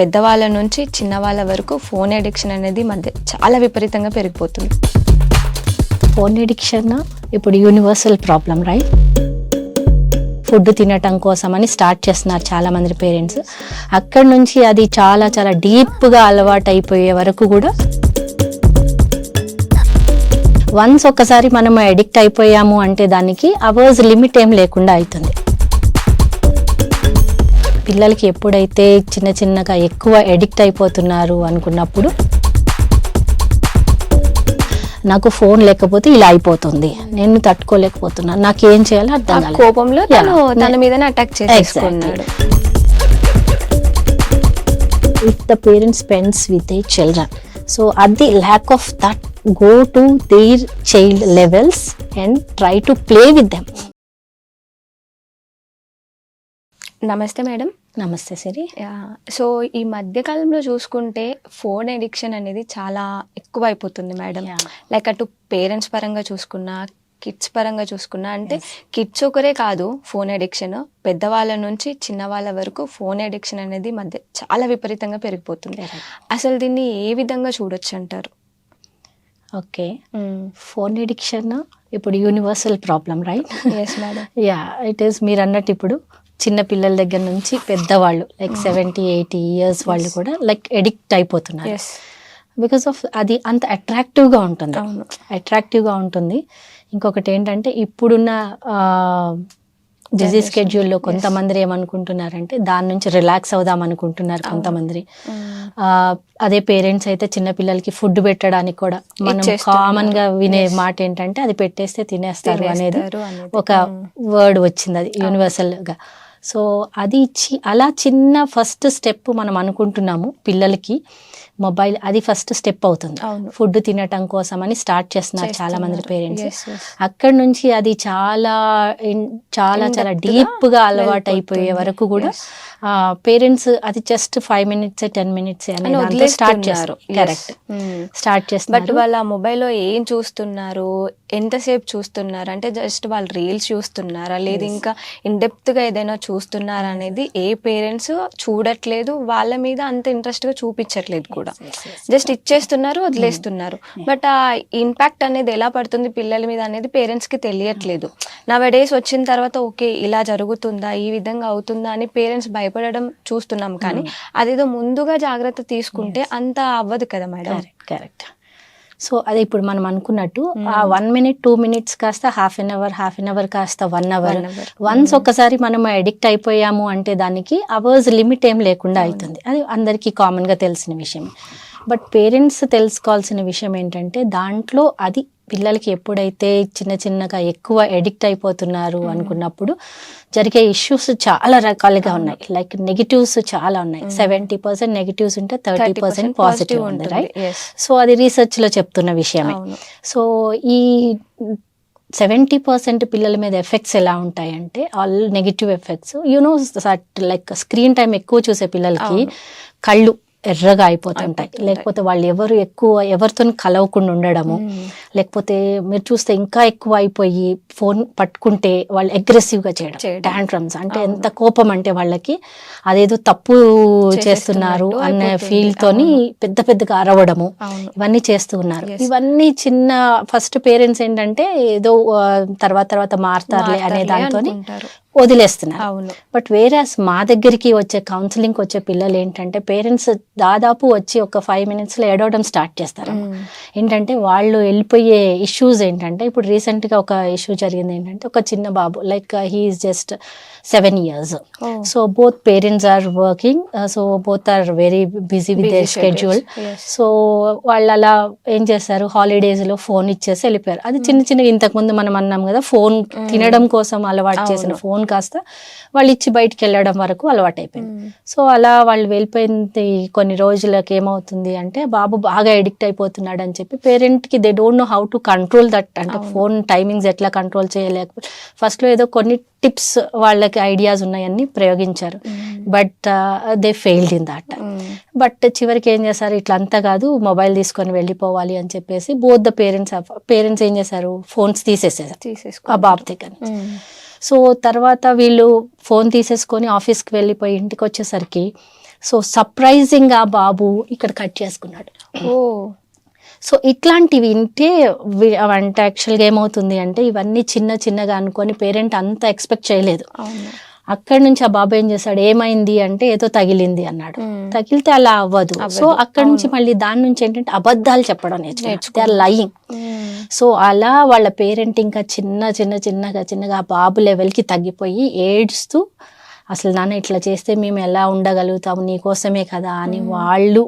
పెద్దవాళ్ళ నుంచి చిన్నవాళ్ళ వరకు ఫోన్ అడిక్షన్ అనేది మధ్య చాలా విపరీతంగా పెరిగిపోతుంది. ఫోన్ అడిక్షన్ ఇప్పుడు యూనివర్సల్ ప్రాబ్లం, రైట్? ఫుడ్ తినటం కోసం అని స్టార్ట్ చేస్తున్నారు చాలామంది పేరెంట్స్. అక్కడి నుంచి అది చాలా చాలా డీప్గా అలవాటు అయిపోయే వరకు కూడా వన్స్ ఒక్కసారి మనం అడిక్ట్ అయిపోయాము అంటే దానికి అవర్స్ లిమిట్ ఏం లేకుండా అవుతుంది. పిల్లలకి ఎప్పుడైతే చిన్న చిన్నగా ఎక్కువ అడిక్ట్ అయిపోతున్నారు అనుకున్నప్పుడు నాకు ఫోన్ లేకపోతే ఇలా అయిపోతుంది, నేను తట్టుకోలేకపోతున్నాను, నాకేం చేయాలో అర్థం కాలేదు. కోపంలో తన మీదనే అటాక్ చేసుకున్నాడు. If the parents spends with they children, so at the lack of that, go to their child levels and try to play with them. నమస్తే మేడం. నమస్తే సిరి. సో ఈ మధ్య కాలంలో చూసుకుంటే ఫోన్ అడిక్షన్ అనేది చాలా ఎక్కువ అయిపోతుంది మేడం. లైక్ అటు పేరెంట్స్ పరంగా చూసుకున్నా, కిడ్స్ పరంగా చూసుకున్నా, అంటే కిడ్స్ ఒకరే కాదు ఫోన్ అడిక్షన్, పెద్దవాళ్ళ నుంచి చిన్నవాళ్ళ వరకు ఫోన్ అడిక్షన్ అనేది మధ్య చాలా విపరీతంగా పెరిగిపోతుంది. అసలు దీన్ని ఏ విధంగా చూడొచ్చు అంటారు? ఓకే, ఫోన్ అడిక్షన్ ఇప్పుడు universal problem, right? Yes madam. Yeah, it is. మీరు అన్నట్టు ఇప్పుడు చిన్న పిల్లల దగ్గర నుంచి పెద్దవాళ్ళు లైక్ 70-80 ఇయర్స్ వాళ్ళు కూడా లైక్ ఎడిక్ట్ అయిపోతున్నారు. బికాస్ ఆఫ్ అది అంత అట్రాక్టివ్గా ఉంటుంది. ఇంకొకటి ఏంటంటే ఇప్పుడున్న బిజీ స్కెడ్యూల్లో కొంతమంది ఏమనుకుంటున్నారంటే దాని నుంచి రిలాక్స్ అవుదాం అనుకుంటున్నారు కొంతమంది. అదే పేరెంట్స్ అయితే చిన్నపిల్లలకి ఫుడ్ పెట్టడానికి కూడా మనం కామన్ గా వినే మాట ఏంటంటే అది పెట్టేస్తే తినేస్తారు అనేది ఒక వర్డ్ వచ్చింది, అది యూనివర్సల్ గా. సో అది అలా చిన్న ఫస్ట్ స్టెప్ మనం అనుకుంటున్నాము పిల్లలకి మొబైల్, అది ఫస్ట్ స్టెప్ అవుతుంది. ఫుడ్ తినటం కోసం అని స్టార్ట్ చేస్తున్నారు చాలా మంది పేరెంట్స్. అక్కడి నుంచి అది చాలా చాలా చాలా డీప్గా అలవాటు అయిపోయే వరకు కూడా పేరెంట్స్ అది జస్ట్ 5 minutes 10 minutes అని స్టార్ట్ చేస్తారు. కరెక్ట్, స్టార్ట్ చేస్తారు. బట్ వాళ్ళ మొబైల్లో ఏం చూస్తున్నారు, ఎంతసేపు చూస్తున్నారు, అంటే జస్ట్ వాళ్ళు రీల్స్ చూస్తున్నారా లేదు ఇంకా ఇన్డెప్త్ గా ఏదైనా చూస్తున్నారా అనేది ఏ పేరెంట్స్ చూడట్లేదు, వాళ్ళ మీద అంత ఇంట్రెస్ట్ గా చూపించట్లేదు కూడా. జస్ట్ ఇచ్చేస్తున్నారు, వదిలేస్తున్నారు. బట్ ఆ ఇంపాక్ట్ అనేది ఎలా పడుతుంది పిల్లల మీద అనేది పేరెంట్స్ కి తెలియట్లేదు. నవడేస్ వచ్చిన తర్వాత ఓకే ఇలా జరుగుతుందా, ఈ విధంగా అవుతుందా అని పేరెంట్స్ భయపడడం చూస్తున్నాం. కానీ అదేదో ముందుగా జాగ్రత్త తీసుకుంటే అంత అవ్వదు కదా మేడం. కరెక్ట్. సో అదే ఇప్పుడు మనం అనుకున్నట్టు ఆ 1 minute 2 minutes కాస్త హాఫ్ అన్ అవర్ కాస్త 1 hour. వన్స్ ఒక్కసారి మనం అడిక్ట్ అయిపోయాము అంటే దానికి అవర్స్ లిమిట్ ఏం లేకుండా అవుతుంది. అది అందరికీ కామన్గా తెలిసిన విషయం. బట్ పేరెంట్స్ తెలుసుకోవాల్సిన విషయం ఏంటంటే దాంట్లో అది పిల్లలకి ఎప్పుడైతే చిన్న చిన్నగా ఎక్కువ అడిక్ట్ అయిపోతున్నారు అనుకున్నప్పుడు జరిగే ఇష్యూస్ చాలా రకాలుగా ఉన్నాయి. లైక్ నెగిటివ్స్ చాలా ఉన్నాయి. 70% నెగిటివ్స్ ఉంటే 30% పాజిటివ్ ఉంది, రైట్? సో అది రీసెర్చ్లో చెప్తున్న విషయమే. సో ఈ 70% పిల్లల మీద ఎఫెక్ట్స్ ఎలా ఉంటాయంటే all negative effects. Like screen time ఎక్కువ చూసే పిల్లలకి కళ్ళు ఎర్రగా అయిపోతుంటాయి, లేకపోతే వాళ్ళు ఎవరితో కలవకుండా ఉండడము, లేకపోతే మీరు చూస్తే ఇంకా ఎక్కువ అయిపోయి ఫోన్ పట్టుకుంటే వాళ్ళు అగ్రెసివ్గా చేయడం, టాంట్రమ్స్, అంటే ఎంత కోపం అంటే వాళ్ళకి అదేదో తప్పు చేస్తున్నారు అనే ఫీల్ తోని పెద్దగా అరవడము, ఇవన్నీ చేస్తూ ఉన్నారు. ఇవన్నీ చిన్న ఫస్ట్ పేరెంట్స్ ఏంటంటే ఏదో తర్వాత మారుతారులే అనే దాంతో వదిలేస్తున్నారు. బట్ వేరేస్ మా దగ్గరికి వచ్చే కౌన్సిలింగ్ వచ్చే పిల్లలు ఏంటంటే పేరెంట్స్ దాదాపు వచ్చి ఒక 5 minutes ఏడవడం స్టార్ట్ చేస్తారు. ఏంటంటే వాళ్ళు వెళ్ళిపోయే ఇష్యూస్ ఏంటంటే ఇప్పుడు రీసెంట్గా ఒక ఇష్యూ జరిగింది ఏంటంటే ఒక చిన్న బాబు, like he is just 7 years. So both parents are working, so both are very busy with their schedule. So వాళ్ళు అలా ఏం చేస్తారు, హాలిడేస్లో ఫోన్ ఇచ్చేసి వెళ్ళిపోయారు. అది చిన్న ఇంతకుముందు మనం అన్నాం కదా, ఫోన్ తినడం కోసం అలవాటు చేసిన ఫోన్ కాస్త వాళ్ళు ఇచ్చి బయటికి వెళ్ళడం వరకు అలవాటు అయిపోయింది. సో అలా వాళ్ళు వెళ్ళిపోయింది. కొన్ని రోజులకి ఏమవుతుంది అంటే బాబు బాగా ఎడిక్ట్ అయిపోతున్నాడు అని చెప్పి పేరెంట్కి they don't know how to control that, అంటే ఫోన్ టైమింగ్స్ ఎట్లా కంట్రోల్ చేయలేకపోతే ఫస్ట్లో ఏదో కొన్ని టిప్స్ వాళ్ళకి ఐడియాస్ ఉన్నాయన్నీ ప్రయోగించారు. But they failed in that. But చివరికి ఏం చేశారు, ఇట్లా అంతా కాదు మొబైల్ తీసుకొని వెళ్ళిపోవాలి అని చెప్పేసి బోత్ ద పేరెంట్స్ ఏం చేశారు, ఫోన్స్ తీసేసారు ఆ బాబు దగ్గర. సో తర్వాత వీళ్ళు ఫోన్ తీసేసుకొని ఆఫీస్కి వెళ్ళిపోయి ఇంటికి వచ్చేసరికి సో సర్ప్రైజింగ్ ఆ బాబు ఇక్కడ కట్ చేసుకున్నాడు. ఓ సో ఇట్లాంటివి వింటే అంటే యాక్చువల్గా ఏమవుతుంది అంటే ఇవన్నీ చిన్న చిన్నగా అనుకొని పేరెంట్ అంత ఎక్స్పెక్ట్ చేయలేదు. అవును. అక్కడి నుంచి ఆ బాబు ఏం చేశాడు, ఏమైంది అంటే ఏదో తగిలింది అన్నాడు. తగిలితే అలా అవ్వదు. సో అక్కడి నుంచి మళ్ళీ దాని నుంచి ఏంటంటే అబద్ధాలు చెప్పడం నేర్చుకున్నారు. They are lying. సో అలా వాళ్ళ పేరెంట్ ఇంకా చిన్నగా ఆ బాబు లెవెల్కి తగ్గిపోయి ఏడుస్తూ అసలు నాన్న ఇట్లా చేస్తే మేము ఎలా ఉండగలుగుతాము, నీకోసమే కదా అని వాళ్ళు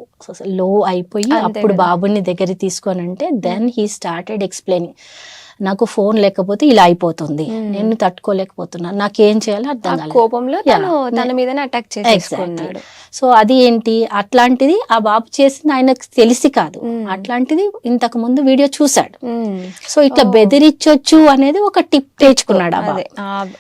లో అయిపోయి అప్పుడు బాబుని దగ్గర తీసుకొనంటే దెన్ హీ స్టార్టెడ్ ఎక్స్ప్లెయినింగ్, నాకు ఫోన్ లేకపోతే ఇలా అయిపోతుంది, నేను తట్టుకోలేకపోతున్నాను, నాకేం చేయాలో అర్థం కాలేదు. కోపంలో తన మీదనే అటాక్ చేసేసుకున్నాడు. సో అది ఏంటి, అట్లాంటిది ఆ బాబు చేసింది ఆయనకు తెలిసి కాదు, అట్లాంటిది ఇంతకు ముందు వీడియో చూసాడు. సో ఇట్లా బెదిరించొచ్చు అనేది ఒక టిప్ నేర్చుకున్నాడు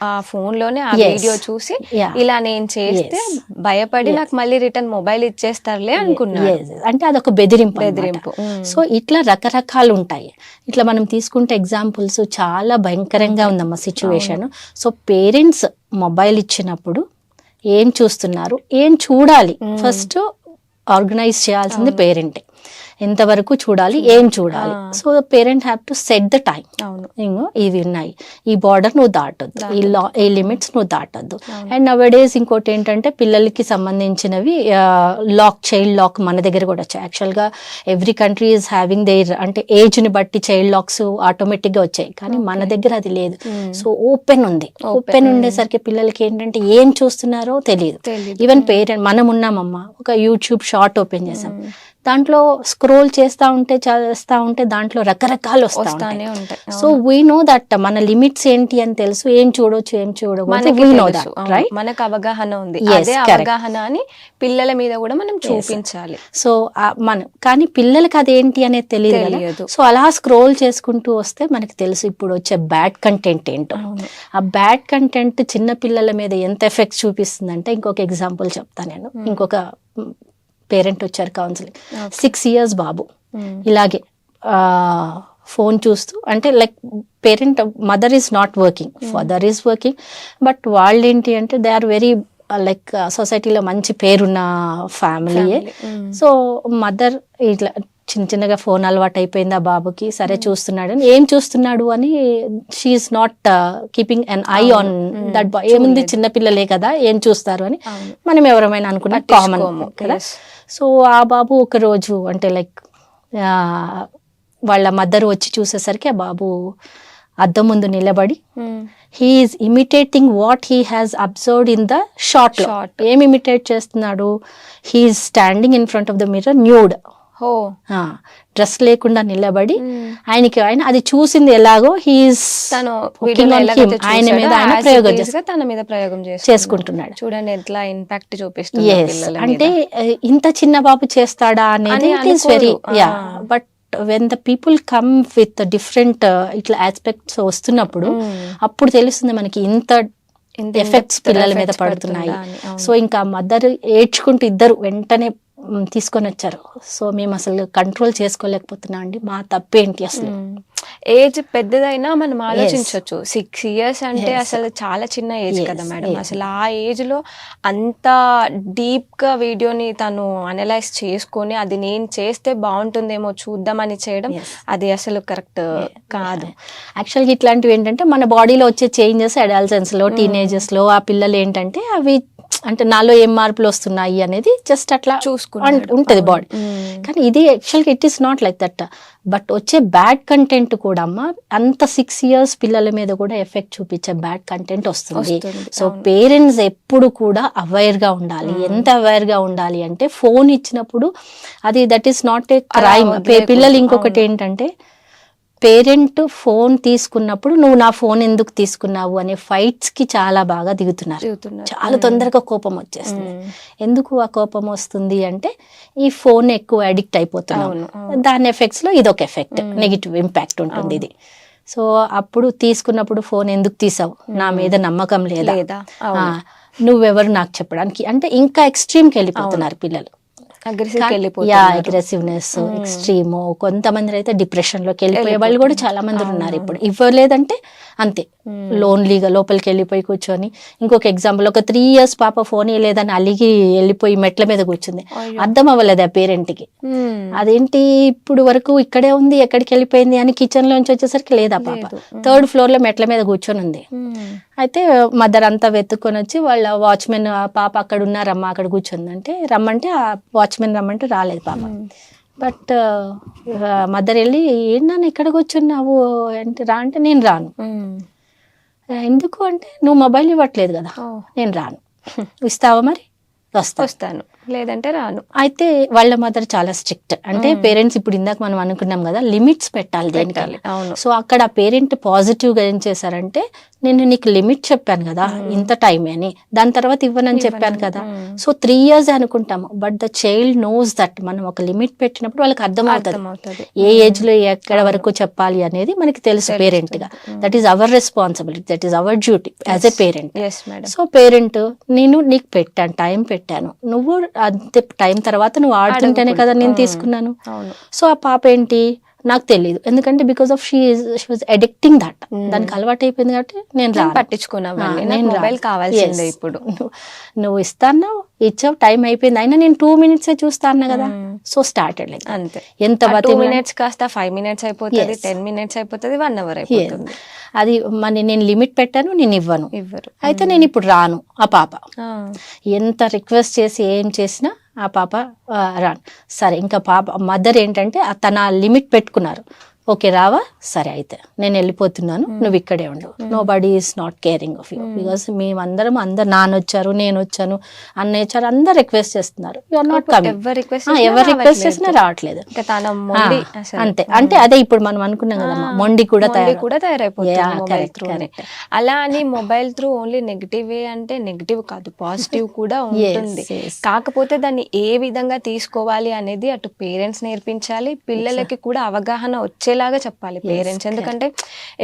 ఆ ఫోన్ లోనే ఆ వీడియో చూసి ఇలా నేను చేస్తే భయపడి నాకు మళ్ళీ రిటర్న్ మొబైల్ ఇచ్చేస్తారులే అనుకున్నాడు. అంటే అదొక బెదిరింపు. సో ఇట్లా రకరకాలు ఉంటాయి. ఇట్లా మనం తీసుకుంటే ఎగ్జాంపుల్స్ చాలా భయంకరంగా ఉందమ్మా సిచ్యువేషన్. సో పేరెంట్స్ మొబైల్ ఇచ్చినప్పుడు ఏం చూస్తున్నారు, ఏం చూడాలి, ఫస్ట్ ఆర్గనైజ్ చేయాల్సింది పేరెంటే. ఎంతవరకు చూడాలి, ఏం చూడాలి. So parent have to set the time. ఇవి ఉన్నాయి, ఈ బార్డర్ నువ్వు దాటొద్దు, ఈ లిమిట్స్ నువ్వు దాటొద్దు. అండ్ నవ్ డేస్ ఇంకోటి ఏంటంటే పిల్లలకి సంబంధించినవి చైల్డ్ లాక్ మన దగ్గర కూడా వచ్చాయి. యాక్చువల్గా every country is having there అంటే ఏజ్ ని బట్టి చైల్డ్ లాక్స్ ఆటోమేటిక్ గా వచ్చాయి, కానీ మన దగ్గర అది లేదు. సో ఓపెన్ ఉంది. ఓపెన్ ఉండేసరికి పిల్లలకి ఏంటంటే ఏం చూస్తున్నారో తెలియదు. ఈవెన్ పేరెంట్ మనం ఉన్నామమ్మా, ఒక యూట్యూబ్ షార్ట్ ఓపెన్ చేసాం, దాంట్లో స్క్రోల్ చేస్తా ఉంటే దాంట్లో రకరకాలు వస్తానే ఉంటాయి. సో వీ నో దట్ మన లిమిట్స్ ఏంటి అని తెలుసు, ఏం చూడొచ్చు ఏం చూడకూడదు, రైట్? మనకు అవగాహన ఉంది. అదే అవగాహన అని పిల్లల మీద కూడా మనం చూపించాలి. సో మనం కానీ పిల్లలకి అదేంటి అనేది తెలియదు. సో అలా స్క్రోల్ చేసుకుంటూ వస్తే మనకి తెలుసు ఇప్పుడు వచ్చే బ్యాడ్ కంటెంట్ ఏంటో. ఆ బ్యాడ్ కంటెంట్ చిన్న పిల్లల మీద ఎంత ఎఫెక్ట్ చూపిస్తుందంటే, ఇంకొక ఎగ్జాంపుల్ చెప్తాను నేను. ఇంకొక పేరెంట్ వచ్చారు కౌన్సిలింగ్, 6 years బాబు ఇలాగే ఫోన్ చూస్తూ, అంటే like parent mother is not working, father is working, but వాళ్ళు ఏంటి అంటే దే ఆర్ వెరీ లైక్ సొసైటీలో మంచి పేరున్న ఫ్యామిలీయే. సో మదర్ ఇట్లా చిన్నగా ఫోన్ అలవాటు అయిపోయింది ఆ బాబుకి. సరే చూస్తున్నాడు, ఏం చూస్తున్నాడు అని she is not keeping an eye on that boy. ఏముంది చిన్నపిల్లలే కదా, ఏం చూస్తారు అని మనం ఎవరమైనా అనుకున్న కామన్ కదా. సో ఆ బాబు ఒక రోజు అంటే లైక్ వాళ్ళ మదర్ వచ్చి చూసేసరికి ఆ బాబు అద్దం ముందు నిలబడి he is imitating what he has observed in the short. ఏం ఇమిటేట్ చేస్తున్నాడు, he is standing in front of the mirror nude, dress లేకుండా నిలబడి ఆయన అది చూసింది ఎలాగో ఆయన మీద ప్రయోగం చేసుకుంటున్నాడు. చూడండి ఎట్లా ఇంపాక్ట్ చూపిస్తుంది. అంటే ఇంత చిన్న బాబు చేస్తాడా అనేది it is very but when the people come with different ఇట్లా ఆస్పెక్ట్స్ వస్తున్నప్పుడు అప్పుడు తెలుస్తుంది మనకి ఇంత ఎఫెక్ట్స్ పిల్లల మీద పడుతున్నాయి. సో ఇంకా మదర్ ఏడ్చుకుంటూ ఇద్దరు వెంటనే తీసుకొని వచ్చారు. సో మేము అసలు కంట్రోల్ చేసుకోలేకపోతున్నా అండి, మా తప్పేంటి అసలు. ఏజ్ పెద్దదైనా మనం ఆలోచించవచ్చు. 6 years అంటే అసలు చాలా చిన్న ఏజ్ కదా మేడం. అసలు ఆ ఏజ్ లో అంత డీప్ గా వీడియోని తను అనలైజ్ చేసుకొని అది నేను చేస్తే బాగుంటుందేమో చూద్దామని చేయడం అది అసలు కరెక్ట్ కాదు. యాక్చువల్గా ఇట్లాంటివి ఏంటంటే మన బాడీలో వచ్చే చేంజెస్ అడాలసెన్స్ లో టీనేజర్స్ లో ఆ పిల్లలు ఏంటంటే అవి అంటే నాలో ఏం మార్పులు వస్తున్నాయి అనేది జస్ట్ అట్లా ఉంటది బాడీ. కానీ ఇది యాక్చువల్గా it is not like that. But వచ్చే బ్యాడ్ కంటెంట్ కూడా అమ్మా అంత 6 years పిల్లల మీద కూడా ఎఫెక్ట్ చూపించే బ్యాడ్ కంటెంట్ వస్తుంది. సో పేరెంట్స్ ఎప్పుడు కూడా అవేర్ గా ఉండాలి. ఎంత అవేర్ గా ఉండాలి అంటే ఫోన్ ఇచ్చినప్పుడు అది that is not a crime. పిల్లలు ఇంకొకటి ఏంటంటే పేరెంట్ ఫోన్ తీసుకున్నప్పుడు నువ్వు నా ఫోన్ ఎందుకు తీసుకున్నావు అనే ఫైట్స్ కి చాలా బాగా దిగుతున్నారు. చాలా తొందరగా కోపం వచ్చేస్తుంది. ఎందుకు ఆ కోపం వస్తుంది అంటే ఈ ఫోన్ ఎక్కువ అడిక్ట్ అయిపోతున్నావు, దాని ఎఫెక్ట్స్ లో ఇదొక ఎఫెక్ట్, నెగిటివ్ ఇంపాక్ట్ ఉంటుంది ఇది. సో అప్పుడు తీసుకున్నప్పుడు ఫోన్ ఎందుకు తీసావు, నా మీద నమ్మకం లేదా, నువ్వెవరు నాకు చెప్పడానికి, అంటే ఇంకా ఎక్స్ట్రీమ్కి వెళ్ళిపోతున్నారు పిల్లలు. Aggressiveness extreme. కొంతమంది అయితే డిప్రెషన్ లోకి వెళ్ళిపోయే వాళ్ళు కూడా చాలా మంది ఉన్నారు ఇప్పుడు. ఇవ్వలేదంటే అంతే లోన్లీగా లోపలికి వెళ్ళిపోయి కూర్చొని. ఇంకొక ఎగ్జాంపుల్, ఒక 3 years పాప ఫోన్ లేదని అలిగి వెళ్ళిపోయి మెట్ల మీద కూర్చుంది. అర్థం అవ్వలేదు ఆ పేరెంట్కి. అదేంటి ఇప్పుడు వరకు ఇక్కడే ఉంది, ఎక్కడికి వెళ్ళిపోయింది అని కిచెన్ లోంచి వచ్చేసరికి లేదా పాప 3rd floor లో మెట్ల మీద కూర్చొని ఉంది. అయితే మదర్ అంతా వెతుక్కొని వచ్చి వాళ్ళ వాచ్మెన్, పాప అక్కడ ఉన్నారమ్మా అక్కడ కూర్చుందంటే రమ్మంటే ఆ వాచ్మెన్ రమ్మంటే రాలేదు పాప. బట్ మదర్ వెళ్ళి ఏంటన్నా ఇక్కడ కూర్చున్నావు అంటే రా అంటే నేను రాను. ఎందుకు అంటే నువ్వు మొబైల్ ఇవ్వట్లేదు కదా, నేను రాను. ఇస్తావా మరి? వస్తాను, లేదంటే రాను. అయితే వాళ్ళ మదర్ చాలా స్ట్రిక్ట్. అంటే పేరెంట్స్ ఇప్పుడు ఇందాక మనం అనుకున్నాం కదా, లిమిట్స్ పెట్టాలి దేనికైనా. సో అక్కడ ఆ పేరెంట్ పాజిటివ్ గా ఏం చేశారంటే, నేను నీకు లిమిట్ చెప్పాను కదా ఇంత టైం అని, దాని తర్వాత ఇవ్వనని చెప్పాను కదా. సో 3 years అనుకుంటాము, but the child knows that మనం ఒక లిమిట్ పెట్టినప్పుడు వాళ్ళకి అర్థమవుతుంది ఏ ఏజ్ లో ఎక్కడ వరకు చెప్పాలి అనేది మనకి తెలుసు పేరెంట్ గా. That is our responsibility, that is our duty as a parent. So parent నేను నీకు పెట్టాను, టైం పెట్టాను, నువ్వు అంతే టైం తర్వాత నువ్వు ఆడుతుంటేనే కదా నేను తీసుకున్నాను. సో ఆ పాప ఏంటి నాకు తెలియదు, ఎందుకంటే because of she was addicting that, దానికి అలవాటు అయిపోయింది కాబట్టి నేను మొబైల్ కావాల్సిందే. ఇప్పుడు నువ్వు ఇస్తాను, ఇచ్చావు, టైం అయిపోయింది, అయినా నేను 2 minutes చూస్తాను కదా. సో స్టార్టెడ్ లైక్ అంతే. ఎంత 2 minutes కాస్త 5 minutes అయిపోతుంది, 10 minutes అయిపోతుంది, 1 hour అయిపోతుంది. అది మరి నేను లిమిట్ పెట్టాను, నేను ఇవ్వను. అయితే నేను ఇప్పుడు రాను. ఆ పాప ఎంత రిక్వెస్ట్ చేసి ఏం చేసినా ఆ పాప రాను. సరే ఇంకా పాప మదర్ ఏంటంటే తన లిమిట్ పెట్టుకున్నారు. ఓకే రావా, సరే అయితే నేను వెళ్ళిపోతున్నాను, నువ్వు ఇక్కడే ఉండు. Nobody is not caring of you, because మేమందరం అందరు నాన్న వచ్చారు, నేను వచ్చాను, అన్న వచ్చారు, అందరు రిక్వెస్ట్ చేస్తున్నారు. You are not coming. ఎవరు రిక్వెస్ట్ చేసినా రావట్లేదు. అంతే. అంటే అదే ఇప్పుడు మనం అనుకున్నాం కదా, మొండి కూడా తయారైపోతుంది. అలా అని మొబైల్ త్రూ ఓన్లీ నెగిటివ్ అంటే నెగిటివ్ కాదు, పాజిటివ్ కూడా ఉంటుంది. కాకపోతే దాన్ని ఏ విధంగా తీసుకోవాలి అనేది అటు పేరెంట్స్ నేర్పించాలి, పిల్లలకి కూడా అవగాహన వచ్చేలాగా చెప్పాలి పేరెంట్స్. ఎందుకంటే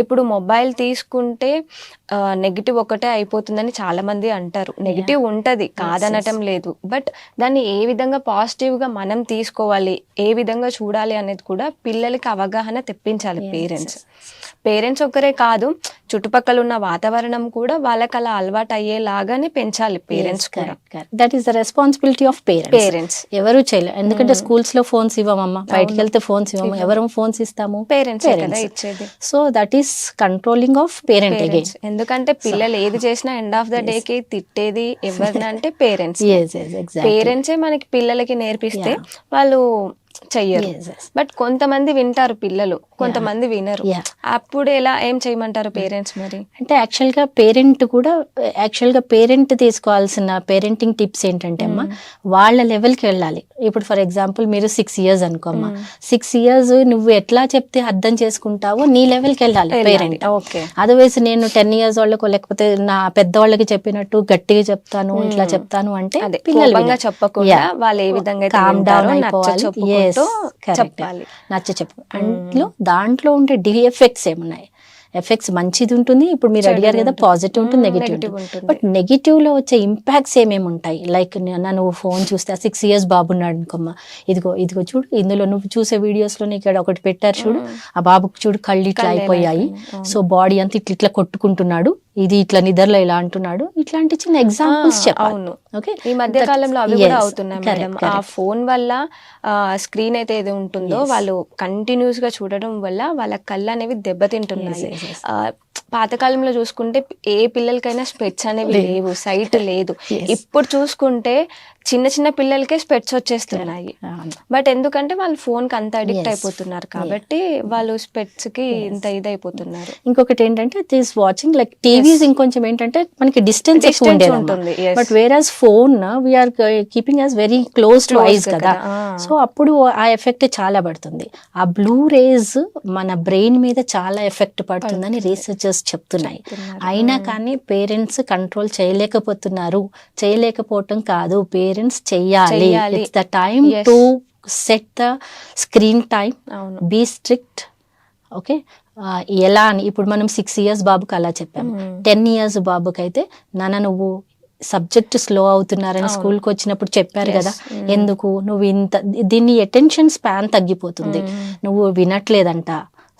ఇప్పుడు మొబైల్ తీసుకుంటే నెగిటివ్ ఒకటే అయిపోతుందని చాలా మంది అంటారు. నెగిటివ్ ఉంటది, కాదనటం లేదు, బట్ దాన్ని ఏ విధంగా పాజిటివ్ గా మనం తీసుకోవాలి, ఏ విధంగా చూడాలి అనేది కూడా పిల్లలకి అవగాహన తెప్పించాలి పేరెంట్స్ ఒక్కరే కాదు, చుట్టుపక్కల ఉన్న వాతావరణం కూడా వాళ్ళకి అలా అలవాటు అయ్యేలాగానే పెంచాలి పేరెంట్స్ కూడా. That is the responsibility of parents. ఎవరు చేయలేరు, ఎందుకంటే స్కూల్స్ లో ఫోన్స్ ఇవ్వమమ్మా, బయటకు వెళ్తే ఫోన్స్ ఇవ్వము, ఎవరు ఫోన్స్ ఇస్తాము? పేరెంట్స్ ఇచ్చేది. So that is controlling of parent again. ఎందుకంటే పిల్లలు ఏది చేసినా ఎండ్ ఆఫ్ ద డే కి తిట్టేది ఎవరినంటే పేరెంట్స్. పేరెంట్సే మనకి పిల్లలకి నేర్పిస్తే వాళ్ళు చెయ్యరు. బట్ కొంతమంది వింటారు పిల్లలు, కొంతమంది వినరు. అప్పుడు ఎలా ఏం చేయమంటారు పేరెంట్స్ మరి? అంటే యాక్చువల్ గా పేరెంట్ తీసుకోవాల్సిన పేరెంటింగ్ టిప్స్ ఏంటంటే అమ్మా, వాళ్ళ లెవెల్కి వెళ్ళాలి. ఇప్పుడు ఫర్ ఎగ్జాంపుల్ మీరు 6 years అనుకోమ్మా, 6 years నువ్వు ఎట్లా చెప్తే అర్థం చేసుకుంటావో నీ లెవెల్కి వెళ్ళాలి పేరెంట్. అదర్వైజ్ నేను 10 years వాళ్ళకు లేకపోతే నా పెద్దవాళ్ళకి చెప్పినట్టు గట్టిగా చెప్తాను, ఇట్లా చెప్తాను అంటే పిల్లలు చెప్పకుండా వాళ్ళు ఏ విధంగా కామ్ డౌన్ అయిపోవాలి, చెప్పాలి, నచ్చ చెప్పు. దాంట్లో ఉండే ఎఫెక్ట్స్ ఏమున్నాయి? ఎఫెక్ట్స్ మంచిది ఉంటుంది, ఇప్పుడు మీరు అడిగారు కదా, పాజిటివ్ ఉంటుంది, నెగిటివ్ ఉంటుంది. బట్ నెగిటివ్ లో వచ్చే ఇంపాక్ట్స్ ఏమేమి ఉంటాయి? లైక్ నువ్వు ఫోన్ చూస్తే 6 years బాబు ఉన్నాడు అనుకోమ్మా, ఇదిగో చూడు, ఇందులో నువ్వు చూసే వీడియోస్ లో ఇక్కడ ఒకటి పెట్టారు చూడు, ఆ బాబుకు చూడు కళ్ళు ఇట్లా అయిపోయాయి, సో బాడీ అంతా ఇట్లా కొట్టుకుంటున్నాడు, ఇది ఇట్లా నిద్రలో ఇలా అంటున్నాడు, ఇట్లాంటి చిన్న ఎగ్జాంపుల్స్ చెప్పాలి. ఓకే, ఈ మధ్య కాలంలో అవి కూడా అవుతున్నాయి మేడం. ఆ ఫోన్ వల్ల స్క్రీన్ అయితే ఏది ఉంటుందో వాళ్ళు కంటిన్యూస్ గా చూడడం వల్ల వాళ్ళ కళ్ళు అనేవి దెబ్బతింటున్నాయి. పాతకాలంలో చూసుకుంటే ఏ పిల్లలకైనా స్పెట్స్ అనేవి లేవు, సైట్ లేదు. ఇప్పుడు చూసుకుంటే చిన్న చిన్న పిల్లలకే స్పెట్స్ వచ్చేస్తున్నాయి. బట్ ఎందుకంటే వాళ్ళు ఫోన్ కి అంత అడిక్ట్ అయిపోతున్నారు కాబట్టి వాళ్ళు స్పెట్స్ కి ఇంత ఇదైపోతున్నారు. ఇంకొకటి ఏంటంటే దిస్ వాచింగ్ లైక్ టీవీస్ ఇంకొంచెం ఏంటంటే మనకి డిస్టెన్స్ ఉంటుంది, but whereas phone we're keeping as very close to eyes కదా. సో అప్పుడు ఆ ఎఫెక్ట్ చాలా పడుతుంది. ఆ బ్లూ రేస్ మన బ్రెయిన్ మీద చాలా ఎఫెక్ట్ పడుతుందని రీసెర్చర్స్ చెప్తున్నాయి. అయినా కానీ పేరెంట్స్ కంట్రోల్ చేయలేకపోవటం కాదు, పేరెంట్స్ చెయ్యాలి. It's the time to set the screen time, be strict. Okay, ఎలా అని ఇప్పుడు మనం 6 years బాబుకి అలా చెప్పాము, 10 years బాబుకి అయితే నాన్న నువ్వు సబ్జెక్ట్ స్లో అవుతున్నారని స్కూల్కి వచ్చినప్పుడు చెప్పారు కదా, ఎందుకు నువ్వు దీన్ని అటెన్షన్ స్పాన్ తగ్గిపోతుంది, నువ్వు వినట్లేదంట,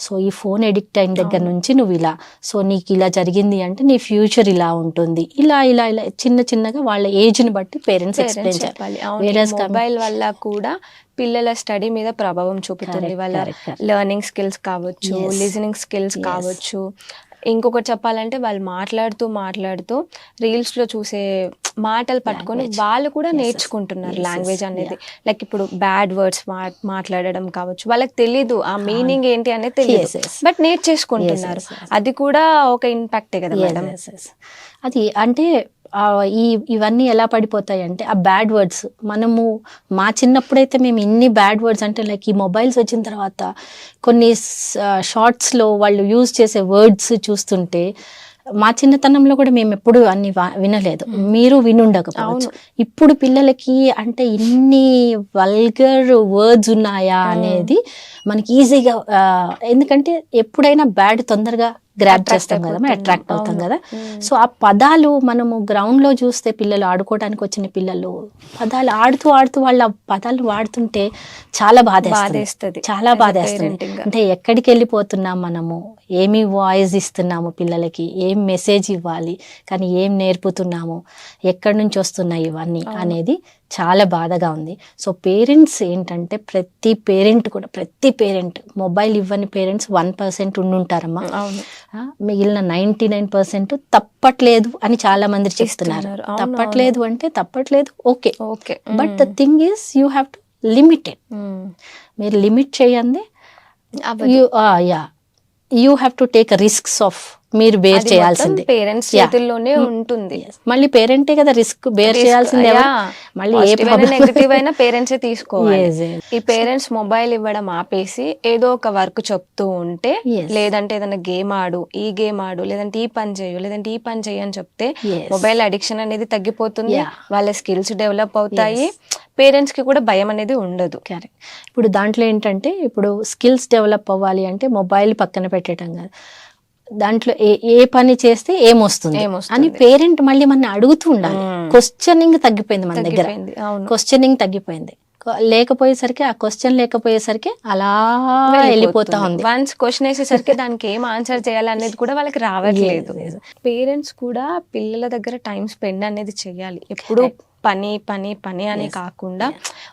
సో ఈ ఫోన్ ఎడిక్ట్ అయిన దగ్గర నుంచి నువ్వు ఇలా, సో నీకు ఇలా జరిగింది అంటే నీ ఫ్యూచర్ ఇలా ఉంటుంది, ఇలా ఇలా ఇలా చిన్న చిన్నగా వాళ్ళ ఏజ్ని బట్టి పేరెంట్స్ ఎక్స్ప్లెయిన్ చేయాలి. మొబైల్ వల్ల కూడా పిల్లల స్టడీ మీద ప్రభావం చూపుతుంది. వాళ్ళ లెర్నింగ్ స్కిల్స్ కావచ్చు, లిజనింగ్ స్కిల్స్ కావచ్చు. ఇంకొకటి చెప్పాలంటే వాళ్ళు మాట్లాడుతూ రీల్స్ లో చూసే మాటలు పట్టుకొని వాళ్ళు కూడా నేర్చుకుంటున్నారు లాంగ్వేజ్ అనేది. లైక్ ఇప్పుడు బ్యాడ్ వర్డ్స్ మాట్లాడడం కావచ్చు, వాళ్ళకి తెలీదు ఆ మీనింగ్ ఏంటి అనేది తెలియదు, బట్ నేర్చేసుకుంటున్నారు. అది కూడా ఒక ఇంపాక్టే కదా మేడం. అది అంటే ఇవన్నీ ఎలా పడిపోతాయి అంటే ఆ బ్యాడ్ వర్డ్స్. మనము మా చిన్నప్పుడైతే మేము ఇన్ని బ్యాడ్ వర్డ్స్ అంటే లైక్ ఈ మొబైల్స్ వచ్చిన తర్వాత కొన్ని షార్ట్స్లో వాళ్ళు యూజ్ చేసే వర్డ్స్ చూస్తుంటే మా చిన్నతనంలో కూడా మేము ఎప్పుడు అన్ని వినలేదు, మీరు వినుండకపోవచ్చు. ఇప్పుడు పిల్లలకి అంటే ఇన్ని వల్గర్ వర్డ్స్ ఉన్నాయా అనేది మనకి ఈజీగా, ఎందుకంటే ఎప్పుడైనా బ్యాడ్ తొందరగా గ్రాప్ చేస్తాం కదా, అట్రాక్ట్ అవుతాం కదా. సో ఆ పదాలు మనము గ్రౌండ్ లో చూస్తే పిల్లలు ఆడుకోవడానికి వచ్చిన పిల్లలు పదాలు ఆడుతూ వాళ్ళ పదాలు వాడుతుంటే చాలా బాధేస్తుంది, చాలా బాధేస్తుంది. అంటే ఎక్కడికి వెళ్ళిపోతున్నాం మనము, ఏమి వాయిస్ ఇస్తున్నాము పిల్లలకి, ఏం మెసేజ్ ఇవ్వాలి, కానీ ఏం నేర్పుతున్నాము, ఎక్కడి నుంచి వస్తున్నాయి ఇవన్నీ అనేది చాలా బాధగా ఉంది. సో పేరెంట్స్ ఏంటంటే ప్రతి పేరెంట్ మొబైల్ ఇవ్వని పేరెంట్స్ 1% ఉండుంటారమ్మా. మిగిలిన 99% తప్పట్లేదు అని చాలా మంది చెప్తున్నారు. తప్పట్లేదు అంటే తప్పట్లేదు, okay, but the thing is you have to limit it. మీరు లిమిట్ చేయండి, you have to take risks of, మీరు బేర్ చేయాల్సింది పేరెంట్స్ చేతుల్లోనే ఉంటుంది. మళ్ళీ పేరెంటే కదా రిస్క్ బేర్ చేయాల్సిందే. మళ్ళీ ఏ నెగటివ్ అయినా పేరెంట్సే తీసుకోవాలి. ఈ పేరెంట్స్ మొబైల్ ఇవ్వడం ఆపేసి ఏదో ఒక వర్క్ చెప్తూ ఉంటే, లేదంటే ఏదైనా గేమ్ ఆడు, ఈ గేమ్ ఆడు, లేదంటే ఈ పని చేయు, లేదంటే ఈ పని చెయ్యి అని చెప్తే మొబైల్ అడిక్షన్ అనేది తగ్గిపోతుంది, వాళ్ళ స్కిల్స్ డెవలప్ అవుతాయి, పేరెంట్స్ కి కూడా భయం అనేది ఉండదు. కరెక్ట్. ఇప్పుడు దాంట్లో ఏంటంటే ఇప్పుడు స్కిల్స్ డెవలప్ అవ్వాలి అంటే మొబైల్ పక్కన పెట్టడం కాదు, దాంట్లో ఏ పని చేస్తే ఏమొస్తుంది అని పేరెంట్ మళ్ళీ మన అడుగుతూ ఉండాలి. క్వశ్చనింగ్ తగ్గిపోయింది మన దగ్గర, క్వశ్చనింగ్ తగ్గిపోయింది. లేకపోయేసరికి ఆ క్వశ్చన్ లేకపోయేసరికి అలా వెళ్ళిపోతా ఉంది. వన్స్ క్వశ్చన్ వేసేసరికి దానికి ఏం ఆన్సర్ చేయాలనేది కూడా వాళ్ళకి రావట్లేదు. పేరెంట్స్ కూడా పిల్లల దగ్గర టైం స్పెండ్ అనేది చేయాలి. ఎప్పుడు పని పని పని అని కాకుండా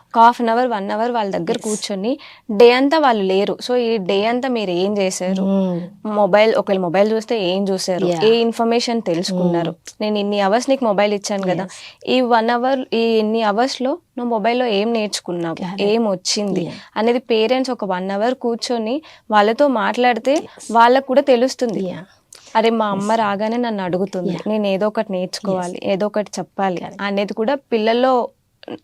ఒక 1/2 అవర్ 1 అవర్ వాళ్ళ దగ్గర కూర్చొని, డే అంతా వాళ్ళు లేరు, సో ఈ డే అంతా మీరు ఏం చేశారు, ఒకవేళ మొబైల్ చూస్తే ఏం చూసారు, ఏ ఇన్ఫర్మేషన్ తెలుసుకున్నారు, నేను ఇన్ని అవర్స్ నీకు మొబైల్ ఇచ్చాను కదా, ఈ 1 అవర్ ఈ ఇన్ని అవర్స్ లో నువ్వు మొబైల్లో ఏం నేర్చుకున్నావు, ఏం వచ్చింది అనేది పేరెంట్స్ ఒక 1 అవర్ కూర్చొని వాళ్ళతో మాట్లాడితే వాళ్ళకు కూడా తెలుస్తుంది. అరే మా అమ్మ రాగానే నన్ను అడుగుతుంది, నేను ఏదో ఒకటి నేర్చుకోవాలి, ఏదో ఒకటి చెప్పాలి అనేది కూడా పిల్లల్లో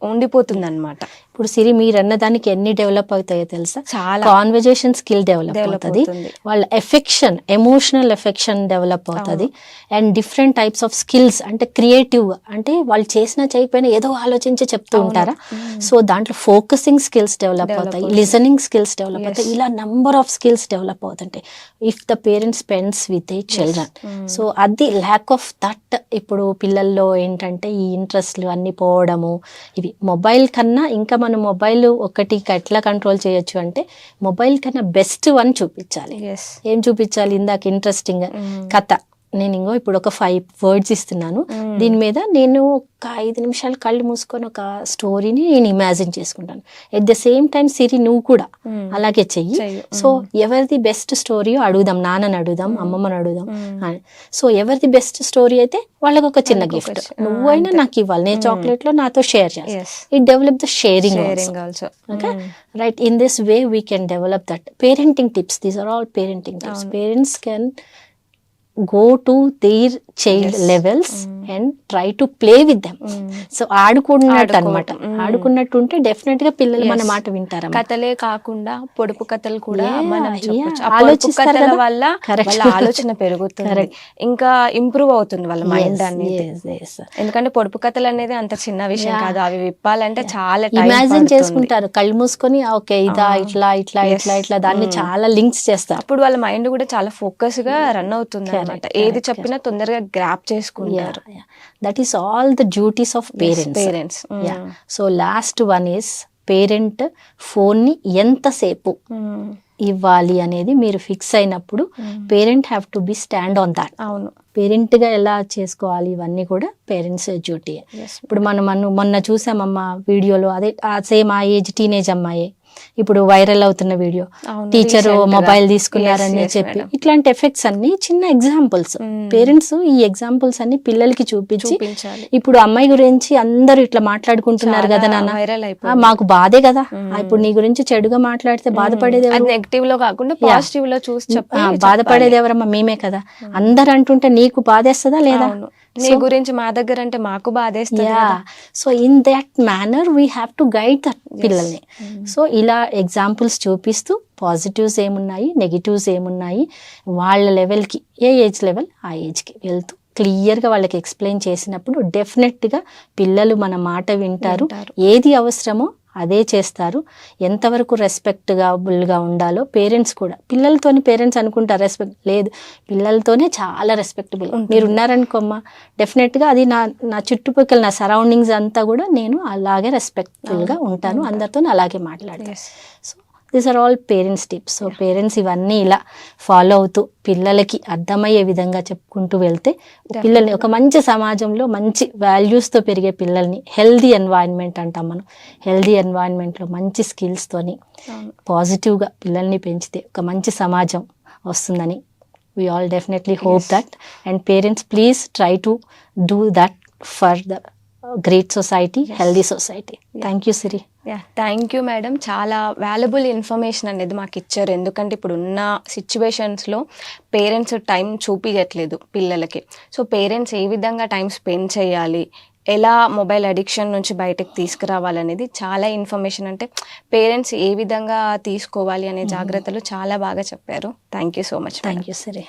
ఉండిపోతుంది అనమాట. ఇప్పుడు సిరి మీరు అన్న దానికి ఎన్ని డెవలప్ అవుతాయో తెలుసా? చాలా. కాన్వర్జేషన్ స్కిల్ డెవలప్ అవుతుంది, వాళ్ళ ఎఫెక్షన్, ఎమోషనల్ ఎఫెక్షన్ డెవలప్ అవుతుంది, and different types of skills అంటే క్రియేటివ్, అంటే వాళ్ళు చేసినా చేయకపోయినా ఏదో ఆలోచించి చెప్తూ ఉంటారా, సో దాంట్లో ఫోకసింగ్ స్కిల్స్ డెవలప్ అవుతాయి, లిసనింగ్ స్కిల్స్ డెవలప్ అవుతాయి, ఇలా నంబర్ ఆఫ్ స్కిల్స్ డెవలప్ అవుతుంటాయి if the parents spends with a children. So అది ల్యాక్ ఆఫ్ దట్ ఇప్పుడు పిల్లల్లో ఏంటంటే ఈ ఇంట్రెస్ట్లు అన్ని పోవడము. ఇవి మొబైల్ కన్నా ఇంకా మనం మొబైల్ ఒకటి ఎట్లా కంట్రోల్ చేయొచ్చు అంటే మొబైల్ కన్నా బెస్ట్ వన్ చూపించాలి. ఏం చూపించాలి? ఇందాక ఇంట్రెస్టింగ్ కథ, నేను ఇంకో ఇప్పుడు ఒక 5 words ఇస్తున్నాను, దీని మీద నేను ఒక 5 నిమిషాలు కళ్ళు మూసుకొని ఒక స్టోరీని నేను ఇమాజిన్ చేసుకుంటాను. ఎట్ ద సేమ్ టైం సిరి నువ్వు కూడా అలాగే చెయ్యి. సో ఎవరిది బెస్ట్ స్టోరీ అడుగుదాం, నాన్నని అడుగుదాం, అమ్మమ్మని అడుగుదాం. సో ఎవరిది బెస్ట్ స్టోరీ అయితే వాళ్ళకి ఒక చిన్న గిఫ్ట్, నువ్వైనా నాకు ఇవ్వాలి, నేను చాక్లెట్ లో నాతో షేర్ చేస్తాను. It develop the sharing also. Okay, right. In this way we can develop that. Parenting tips, these are all parenting tips. Parents can go to their child levels and try to play with them. So ఆడుకున్నట్టు అనమాట, ఆడుకున్నట్టు ఉంటే definite గా పిల్లలు మన మాట వింటారు. కథలే కాకుండా పొడుపు కథలు కూడా మనం ఆలోచిస్తారు వల్ల వాళ్ళ ఆలోచన పెరుగుతుంది, ఇంకా ఇంప్రూవ్ అవుతుంది వాళ్ళ మైండ్ అనేది. ఎందుకంటే పొడుపు కథలు అనేది అంత చిన్న విషయం కాదు, అవి విప్పాలంటే చాలా ఇమాజిన్ చేసుకుంటారు కళ్ళు మూసుకొని, ఓకే ఇదా ఇట్లా ఇట్లా ఇట్లా ఇట్లా, దాన్ని చాలా లింక్స్ చేస్తారు. అప్పుడు వాళ్ళ మైండ్ కూడా చాలా ఫోకస్ గా రన్ అవుతుంది అనమాట, ఏది చెప్పినా తొందరగా గ్రాప్ చేసుకుంటారు. That is all the duties of parents. So last one is parent phone ని ఎంతసేపు ఇవ్వాలి అనేది మీరు ఫిక్స్ అయినప్పుడు parent have to be stand on that. అవును. పేరెంట్గా ఎలా చేసుకోవాలి ఇవన్నీ కూడా పేరెంట్స్ డ్యూటీ. Yes. ఇప్పుడు మనం మొన్న చూసామమ్మా వీడియోలో, అదే సేమ్ ఆ ఏజ్ టీనేజ్ అమ్మాయి ఇప్పుడు వైరల్ అవుతున్న వీడియో, అవును, టీచర్ recent గా. మొబైల్ తీసుకున్నారని Yes, yes, చెప్పి, madam. ఇట్లాంటి ఎఫెక్ట్స్ అన్ని చిన్న ఎగ్జాంపుల్స్. పేరెంట్స్ ఈ ఎగ్జాంపుల్స్ అన్ని పిల్లలకి చూపించి, చూపించాలి. ఇప్పుడు అమ్మాయి గురించి అందరూ ఇట్లా మాట్లాడుకుంటున్నారు కదా నాన్న, వైరల్ అయిపోయింది. మాకు బాధే కదా, ఇప్పుడు నీ గురించి చెడుగా మాట్లాడితే బాధపడేది అది ఎవరు? నెగిటివ్ లో కాకుండా పాజిటివ్ లో చూసి చెప్పి బాధపడేది ఎవరమ్మా? మేమే కదా. అందరు అంటుంటే నీకు బాధేస్తుందా లేదా? అవును. నీ గురించి మా దగ్గర అంటే మాకు బాధేస్తుంది కదా. So in that manner we have to guide that పిల్లల్ని. సో ఇలా ఎగ్జాంపుల్స్ చూపిస్తూ పాజిటివ్స్ ఏమున్నాయి, నెగిటివ్స్ ఏమున్నాయి, వాళ్ళ లెవెల్కి, ఏ ఏజ్ లెవెల్ ఆ ఏజ్కి వెళ్తూ క్లియర్గా వాళ్ళకి ఎక్స్ప్లెయిన్ చేసినప్పుడు డెఫినెట్గా పిల్లలు మన మాట వింటారు. ఏది అవసరమో అదే చేస్తారు. ఎంతవరకు రెస్పెక్టబుల్గా ఉండాలో పేరెంట్స్ కూడా, పిల్లలతోని పేరెంట్స్ అనుకుంటారు రెస్పెక్ట్ లేదు, పిల్లలతోనే చాలా రెస్పెక్టబుల్ మీరు ఉన్నారనుకోమ్మా, డెఫినెట్గా అది నా చుట్టుపక్కల నా సరౌండింగ్స్ అంతా కూడా నేను అలాగే రెస్పెక్ట్ఫుల్గా ఉంటాను, అందరితో అలాగే మాట్లాడతాను. So these are all parents tips. So parents ఇవన్నీ ఇలా ఫాలో అవుతూ పిల్లలకి అర్థమయ్యే విధంగా చెప్పుకుంటూ వెళ్తే పిల్లల్ని ఒక మంచి సమాజంలో మంచి వాల్యూస్తో పెరిగే పిల్లల్ని, హెల్దీ ఎన్వైరన్మెంట్ అంటాం మనం, హెల్దీ ఎన్వైరన్మెంట్లో మంచి స్కిల్స్తోని పాజిటివ్గా పిల్లల్ని పెంచితే ఒక మంచి సమాజం వస్తుందని we all definitely hope that. And parents, please try to do that for the great society, healthy society. Thank you, Siri. Thank you madam. చాలా వాల్యుబుల్ ఇన్ఫర్మేషన్ అనేది మాకు ఇచ్చారు. ఎందుకంటే ఇప్పుడు ఉన్న సిచ్యువేషన్స్లో పేరెంట్స్ టైం చూపించట్లేదు పిల్లలకి. సో పేరెంట్స్ ఏ విధంగా టైం స్పెండ్ చేయాలి, ఎలా మొబైల్ అడిక్షన్ నుంచి బయటకు తీసుకురావాలనేది చాలా ఇన్ఫర్మేషన్, అంటే పేరెంట్స్ ఏ విధంగా తీసుకోవాలి అనే జాగ్రత్తలు చాలా బాగా చెప్పారు. Thank you so much. Thank you, Siri.